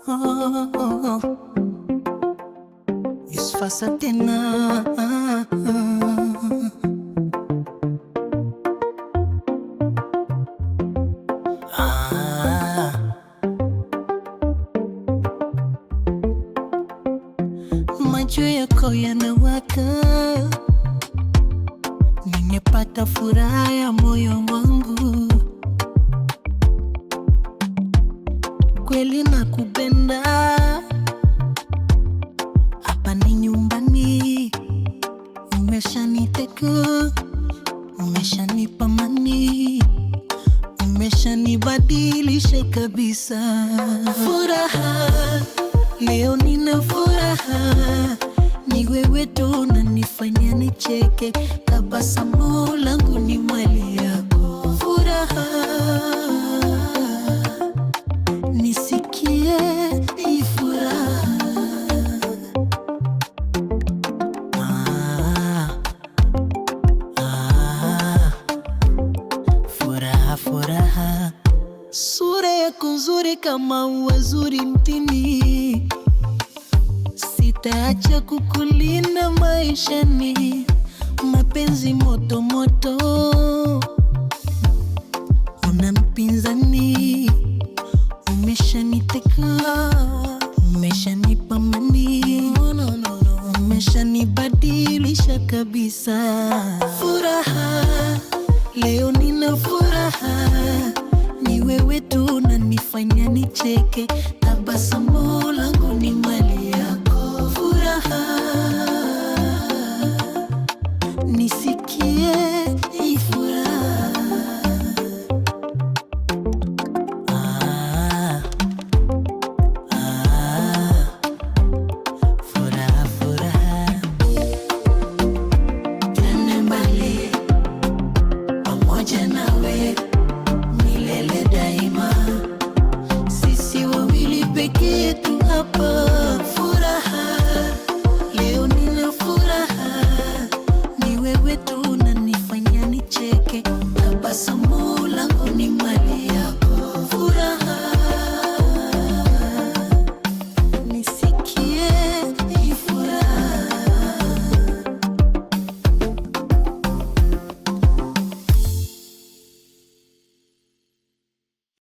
oh. Isfasa tena macho yako yanawaka, nimepata furaha ya moyo wangu, kweli nakupenda. Hapa ni nyumbani, umeshaniteka, umeshanipa amani, umeshanibadilisha kabisa. Furaha, leo nina furaha, ni wewe tu unanifanya nicheke, tabasamu langu ni mali yako. Furaha, nisikie hii furaha. Furaha, furaha, sura yako nzuri kama ua zuri mtini, sitaacha kukulinda maishani. Mapenzi moto moto, una mpinzani, umeshaniteka, umeshanipa amani, umeshanibadilisha kabisa. Furaha, leo nina furaha, ni wewe tu unanifanya nicheke, tabasamu